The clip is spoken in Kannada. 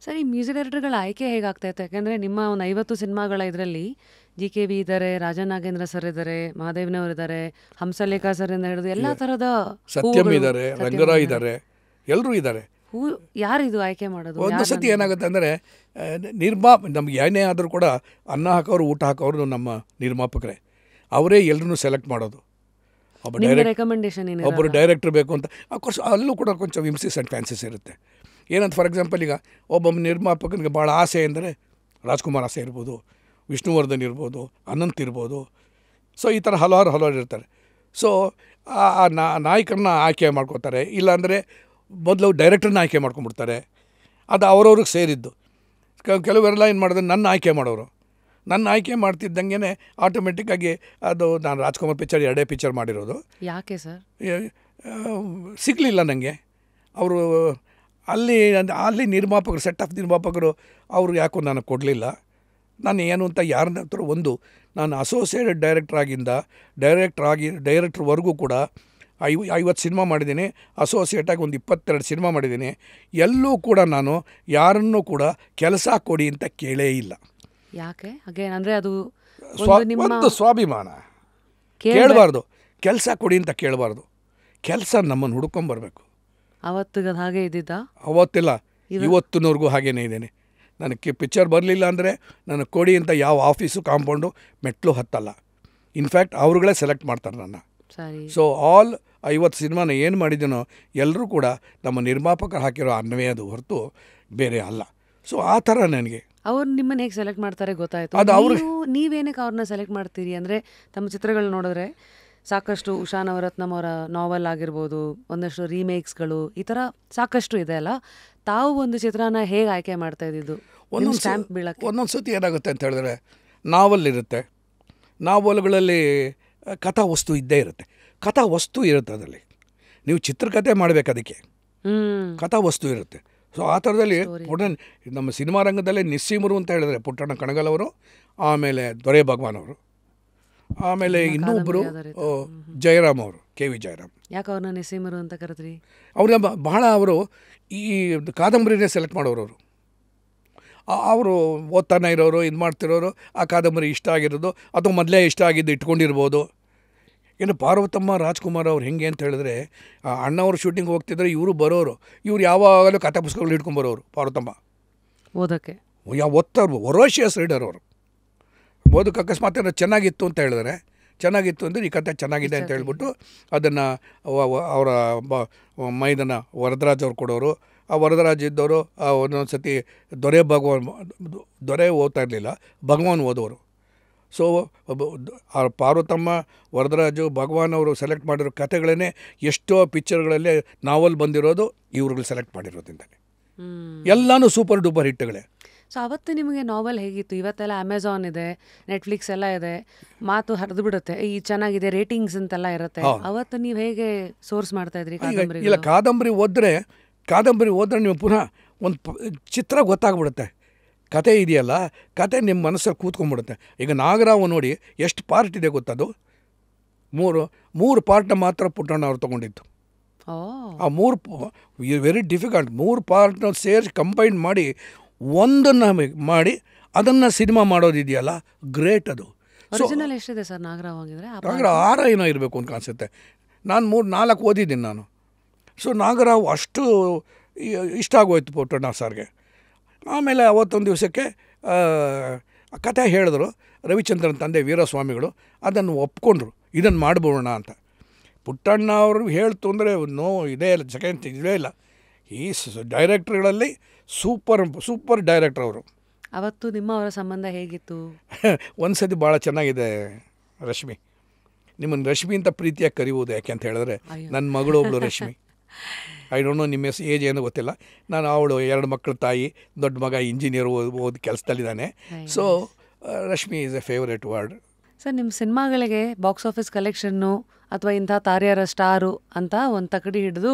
ಸರ್, ಈ ಮ್ಯೂಸಿಕ್ ಡೈರೆಕ್ಟರ್ಗಳ ಆಯ್ಕೆ ಹೇಗಾಗ್ತಾಯಿತ್ತು? ಯಾಕೆಂದರೆ ನಿಮ್ಮ ಒಂದು 50 ಸಿನಿಮಾಗಳ ಇದರಲ್ಲಿ JKV ಇದ್ದಾರೆ, ರಾಜನಾಗೇಂದ್ರ ಸರ್ ಇದ್ದಾರೆ, ಮಹಾದೇವನವರು ಇದ್ದಾರೆ, ಹಂಸಲೇಖ ಸರ್ ಇಂದ ಹಿಡಿದು ಎಲ್ಲ ಥರದ ಸತ್ಯಂ ಇದ್ದಾರೆ, ರಂಗರಾಯ್ ಇದ್ದಾರೆ, ಎಲ್ಲರೂ ಇದ್ದಾರೆ. ಯಾರಿದು ಆಯ್ಕೆ ಮಾಡೋದು? ಒಂದು ಸತಿ ಏನಾಗುತ್ತೆ ಅಂದರೆ ನಮ್ಗೆ ಏನೇ ಆದರೂ ಕೂಡ ಅನ್ನ ಹಾಕೋರು ಊಟ ಹಾಕೋರು ನಮ್ಮ ನಿರ್ಮಾಪಕರೇ, ಅವರೇ ಎಲ್ಲರೂ ಸೆಲೆಕ್ಟ್ ಮಾಡೋದು. ರೆಕಮೆಂಡೇಶನ್ ಒಬ್ಬರು ಡೈರೆಕ್ಟರ್ ಬೇಕು ಅಂತ ಅಫ್ಕೋರ್ಸ್ ಅಲ್ಲೂ ಕೂಡ ಕೊಂಚ ವಿಮ್ಸಿಸ್ ಆ್ಯಂಡ್ ಫ್ಯಾನ್ಸಿಸ್ ಇರುತ್ತೆ. ಏನಂತ ಫಾರ್ ಎಕ್ಸಾಂಪಲ್ ಈಗ ಒಬ್ಬೊಬ್ಬ ನಿರ್ಮಾಪಕನಿಗೆ ಭಾಳ ಆಸೆ ಅಂದರೆ ರಾಜ್ಕುಮಾರ್ ಆಸೆ ಇರ್ಬೋದು, ವಿಷ್ಣುವರ್ಧನ್ ಇರ್ಬೋದು, ಅನಂತ್ ಇರ್ಬೋದು. ಸೊ ಈ ಥರ ಹಲವಾರು ಇರ್ತಾರೆ. ಸೊ ಆ ನಾಯಕರನ್ನ ಆಯ್ಕೆ ಮಾಡ್ಕೋತಾರೆ, ಇಲ್ಲಾಂದರೆ ಮೊದಲು ಡೈರೆಕ್ಟರ್ನ ಆಯ್ಕೆ ಮಾಡ್ಕೊಂಡ್ಬಿಡ್ತಾರೆ. ಅದು ಅವ್ರವ್ರಿಗೆ ಸೇರಿದ್ದು. ಕೆಲವರೆಲ್ಲ ಏನು ಮಾಡಿದ್ರೆ ನನ್ನ ಆಯ್ಕೆ ಮಾಡೋರು. ನನ್ನ ಆಯ್ಕೆ ಮಾಡ್ತಿದ್ದಂಗೆ ಆಟೋಮೆಟಿಕ್ಕಾಗಿ ಅದು ನಾನು ರಾಜ್ಕುಮಾರ್ ಪಿಕ್ಚರ್ 2 ಪಿಕ್ಚರ್ ಮಾಡಿರೋದು. ಯಾಕೆ ಸರ್? ಸಿಗಲಿಲ್ಲ ನನಗೆ. ಅವರು ಅಲ್ಲಿ ನಿರ್ಮಾಪಕರು, ಸೆಟ್ ಆಫ್ ನಿರ್ಮಾಪಕರು ಅವರು ಯಾಕೋ ನನಗೆ ಕೊಡಲಿಲ್ಲ. ನಾನು ಏನು ಅಂತ ಯಾರನ್ನ ಹತ್ರ ನಾನು ಅಸೋಸಿಯೇಟೆಡ್ ಡೈರೆಕ್ಟ್ರ್ವರೆಗೂ ಕೂಡ 50 ಸಿನಿಮಾ ಮಾಡಿದ್ದೀನಿ. ಅಸೋಸಿಯೇಟಾಗಿ ಒಂದು 22 ಸಿನಿಮಾ ಮಾಡಿದ್ದೀನಿ. ಎಲ್ಲೂ ಕೂಡ ನಾನು ಯಾರನ್ನೂ ಕೂಡ ಕೆಲಸ ಕೊಡಿ ಅಂತ ಕೇಳೇ ಇಲ್ಲ. ಯಾಕೆ ಹಾಗೆ? ಅಂದರೆ ಅದು ಒಂದು ಸ್ವಾಭಿಮಾನ. ಕೇಳಬಾರ್ದು, ಕೆಲಸ ಕೊಡಿ ಅಂತ ಕೇಳಬಾರ್ದು. ಕೆಲಸ ನಮ್ಮನ್ನು ಹುಡ್ಕೊಂಬರ್ಬೇಕು. ಅವತ್ತಿಗೆ ಹಾಗೆ ಇದ್ದಿದ್ದ? ಅವತ್ತಿಲ್ಲ, ಇವತ್ತಿನವರೆಗೂ ಹಾಗೇನೇ ಇದ್ದೇನೆ. ನನಗೆ ಪಿಕ್ಚರ್ ಬರಲಿಲ್ಲ ಅಂದರೆ ನನಗೆ ಕೊಡಿ ಅಂತ ಯಾವ ಆಫೀಸು ಕಾಂಪೌಂಡು ಮೆಟ್ಲು ಹತ್ತಲ್ಲ. ಇನ್ಫ್ಯಾಕ್ಟ್ ಅವ್ರುಗಳೇ ಸೆಲೆಕ್ಟ್ ಮಾಡ್ತಾರೆ ನನ್ನ. ಸೊ ಆಲ್ 50 ಸಿನಿಮಾನ ಏನು ಮಾಡಿದ್ದೀನೋ ಎಲ್ಲರೂ ಕೂಡ ನಮ್ಮ ನಿರ್ಮಾಪಕರು ಹಾಕಿರೋ ಅನ್ನವೇ ಅದು ಹೊರತು ಬೇರೆ ಅಲ್ಲ. ಸೊ ಆ ಥರ ನನಗೆ ಅವ್ರು ನಿಮ್ಮನ್ನು ಹೇಗೆ ಸೆಲೆಕ್ಟ್ ಮಾಡ್ತಾರೆ ಗೊತ್ತಾಯಿತು. ನೀವೇನಕ್ಕೆ ಅವ್ರನ್ನ ಸೆಲೆಕ್ಟ್ ಮಾಡ್ತೀರಿ ಅಂದರೆ ತಮ್ಮ ಚಿತ್ರಗಳು ನೋಡಿದ್ರೆ ಸಾಕಷ್ಟು ಉಷಾ ನವರತ್ನಂ ಅವರ ನಾವೆಲ್ ಆಗಿರ್ಬೋದು, ಒಂದಷ್ಟು ರೀಮೇಕ್ಸ್ಗಳು, ಈ ಥರ ಸಾಕಷ್ಟು ಇದೆ ಅಲ್ಲ. ತಾವು ಒಂದು ಚಿತ್ರನ ಹೇಗೆ ಆಯ್ಕೆ ಮಾಡ್ತಾ ಇದ್ದಿದ್ದು? ಒಂದೊಂದು ಸತಿ ಏನಾಗುತ್ತೆ ಅಂತ ಹೇಳಿದ್ರೆ ನಾವಲ್ ಇರುತ್ತೆ. ನಾವಲ್ಗಳಲ್ಲಿ ಕಥಾ ವಸ್ತು ಇದ್ದೇ ಇರುತ್ತೆ. ಕಥಾ ವಸ್ತು ಇರುತ್ತೆ ಅದರಲ್ಲಿ. ನೀವು ಚಿತ್ರಕಥೆ ಮಾಡಬೇಕು, ಅದಕ್ಕೆ ಕಥಾ ವಸ್ತು ಇರುತ್ತೆ. ಸೊ ಆ ಥರದಲ್ಲಿ ನಮ್ಮ ಸಿನಿಮಾ ರಂಗದಲ್ಲೇ ನಿಸ್ಸೀಮರು ಅಂತ ಹೇಳಿದ್ರೆ ಪುಟ್ಟಣ್ಣ ಕಣಗಲ್ ಅವರು, ಆಮೇಲೆ ದೊರೆ ಭಗವಾನ್ ಅವರು, ಆಮೇಲೆ ಇನ್ನೊಬ್ಬರು ಜಯರಾಮ್ ಅವರು, KV ಜಯರಾಮ್. ಯಾಕೆ ಅವ್ರನ್ನ ನಿಸ್ಸೀಮರು ಅಂತ ಕರೆದ್ರಿ? ಅವ್ರನ್ನ ಬಹಳ ಅವರು ಈ ಕಾದಂಬರಿನೇ ಸೆಲೆಕ್ಟ್ ಮಾಡೋರು. ಅವರು ಓದ್ತಾನೆ ಇರೋರು, ಇದು ಮಾಡ್ತಿರೋರು, ಆ ಕಾದಂಬರಿ ಇಷ್ಟ ಆಗಿರೋದು ಅಥವಾ ಮೊದಲೇ ಇಷ್ಟ ಆಗಿದ್ದು ಇಟ್ಕೊಂಡಿರ್ಬೋದು. ಏನು ಪಾರ್ವತಮ್ಮ ರಾಜ್ಕುಮಾರ್ ಅವ್ರು ಹೆಂಗೆ ಅಂತ ಹೇಳಿದ್ರೆ, ಅಣ್ಣವ್ರು ಶೂಟಿಂಗ್ ಹೋಗ್ತಿದ್ರೆ ಇವರು ಬರೋರು, ಇವ್ರು ಯಾವಾಗಲೂ ಕಥಾ ಪುಸ್ತಕಗಳು ಹಿಡ್ಕೊಂಬರೋರು. ಪಾರ್ವತಮ್ಮ ಓದೋಕ್ಕೆ ಓದ್ತಾರು, ಒರೋಷಿಯಸ್ ರೀಡರ್ ಅವರು. ಓದಕ್ಕೆ ಅಕಸ್ಮಾತ್ ಚೆನ್ನಾಗಿತ್ತು ಅಂತ ಹೇಳಿದ್ರೆ, ಚೆನ್ನಾಗಿತ್ತು ಅಂದರೆ ಈ ಕಥೆ ಚೆನ್ನಾಗಿದೆ ಅಂತ ಹೇಳ್ಬಿಟ್ಟು ಅದನ್ನು ಅವರ ಮೈದನ ವರದರಾಜ್ ಅವ್ರು ಕೊಡೋರು. ಆ ವರದರಾಜ್ ಇದ್ದವರು ಒಂದೊಂದು ಸತಿ ದೊರೆ ಓದ್ತಾ ಇರಲಿಲ್ಲ, ಭಗವಾನ್ ಓದೋರು. ಸೊ ಪಾರ್ವತಮ್ಮ, ವರದರಾಜು, ಭಗವಾನ್ ಅವರು ಸೆಲೆಕ್ಟ್ ಮಾಡಿರೋ ಕಥೆಗಳೇ ಎಷ್ಟೋ ಪಿಕ್ಚರ್ಗಳಲ್ಲೇ ನಾವಲ್ ಬಂದಿರೋದು ಇವ್ರುಗಳು ಸೆಲೆಕ್ಟ್ ಮಾಡಿರೋದ್ರಿಂದಲೇ. ಎಲ್ಲನೂ ಸೂಪರ್ ಡೂಪರ್ ಹಿಟ್ಗಳೇ. ಸೊ ಅವತ್ತು ನಿಮಗೆ ನಾವೆಲ್ ಹೇಗಿತ್ತು? ಇವತ್ತೆಲ್ಲ ಅಮೆಝಾನ್ ಇದೆ, ನೆಟ್ಫ್ಲಿಕ್ಸ್ ಎಲ್ಲ ಇದೆ, ಮಾತು ಹರಿದು ಬಿಡುತ್ತೆ, ಈ ಚೆನ್ನಾಗಿದೆ ರೇಟಿಂಗ್ಸ್ ಅಂತೆಲ್ಲ ಇರುತ್ತೆ. ಅವತ್ತು ನೀವು ಹೇಗೆ ಸೋರ್ಸ್ ಮಾಡ್ತಾ ಇದ್ರಿ ಕಾದಂಬರಿ? ಇಲ್ಲ, ಕಾದಂಬರಿ ಓದ್ರೆ ನೀವು ಪುನಃ ಒಂದು ಚಿತ್ರ ಗೊತ್ತಾಗ್ಬಿಡುತ್ತೆ. ಕತೆ ಇದೆಯಲ್ಲ, ಕತೆ ನಿಮ್ಮ ಮನಸ್ಸಲ್ಲಿ ಕೂತ್ಕೊಂಡ್ಬಿಡುತ್ತೆ. ಈಗ ನಾಗರಾವ್ ನೋಡಿ ಎಷ್ಟು ಪಾರ್ಟ್ ಇದೆ ಗೊತ್ತದು? ಮೂರು ಪಾರ್ಟ್ನ ಮಾತ್ರ ಪುಟ್ಟಣ್ಣ ಅವ್ರು ತೊಗೊಂಡಿತ್ತು. ಆ ವೆರಿ ಡಿಫಿಕಲ್ಟ್. 3 ಪಾರ್ಟ್ನ ಸೇರಿಸಿ ಕಂಬೈನ್ ಮಾಡಿ ಒಂದನ್ನು ಮಾಡಿ ಅದನ್ನು ಸಿನಿಮಾ ಮಾಡೋದಿದೆಯಲ್ಲ, ಗ್ರೇಟ್ ಅದು. ಎಷ್ಟಿದೆ ಸರ್ ನಾಗರಾವ್ ಆಗಿದ್ರೆ? ನಾಗರಾವ್ 6 ಏನೋ ಇರಬೇಕು ಅಂತ ಕಾಣಿಸುತ್ತೆ. ನಾನು 3-4 ಓದಿದ್ದೀನಿ ನಾನು. ಸೊ ನಾಗರಾವ್ ಅಷ್ಟು ಇಷ್ಟ ಆಗೋಯ್ತು ಪುಟ್ಟಣ್ಣ ಸರ್ಗೆ. ಆಮೇಲೆ ಅವತ್ತೊಂದು ದಿವಸಕ್ಕೆ ಕಥೆ ಹೇಳಿದ್ರು ರವಿಚಂದ್ರನ್ ತಂದೆ ವೀರಸ್ವಾಮಿಗಳು. ಅದನ್ನು ಒಪ್ಕೊಂಡ್ರು, ಇದನ್ನು ಮಾಡ್ಬೋಣ ಅಂತ. ಪುಟ್ಟಣ್ಣ ಅವರು ಹೇಳ್ತು ಅಂದರೆ ಇದೇ ಇಲ್ಲ, ಸೆಕೆಂಡ್ ಇದೇ ಇಲ್ಲ. ಈ ಡೈರೆಕ್ಟ್ರುಗಳಲ್ಲಿ ಸೂಪರ್ ಡೈರೆಕ್ಟ್ರ್ ಅವರು. ಅವತ್ತು ನಿಮ್ಮ ಅವರ ಸಂಬಂಧ ಹೇಗಿತ್ತು? ಒಂದು ಸತಿ ಭಾಳ ಚೆನ್ನಾಗಿದೆ ರಶ್ಮಿ. ನಿಮ್ಮನ್ನು ರಶ್ಮಿ ಅಂತ ಪ್ರೀತಿಯಾಗಿ ಕರಿಬೋದು. ಯಾಕೆ ಅಂತ ಹೇಳಿದ್ರೆ ನನ್ನ ಮಗಳು ಒಬ್ಬಳು ರಶ್ಮಿ. ಐ ಡೋಂಟ್ ನೋ ನಿಮ್ಮ ಏಜ್ ಏನೋ ಗೊತ್ತಿಲ್ಲ. ನಾನು ಅವಳು 2 ಮಕ್ಕಳ ತಾಯಿ, ದೊಡ್ಡ ಮಗ ಇಂಜಿನಿಯರ್ ಓದಿ ಕೆಲಸದಲ್ಲಿದ್ದಾನೆ. So Rashmi is a favourite word. Sir, ನಿಮ್ಮ ಸಿನಿಮಾಗಳಿಗೆ ಬಾಕ್ಸ್ ಆಫೀಸ್ ಕಲೆಕ್ಷನ್ನು ಅಥವಾ ಇಂಥ ತಾರ್ಯಾರ ಸ್ಟಾರು ಅಂತ ಒಂದು ತಕಡಿ ಹಿಡಿದು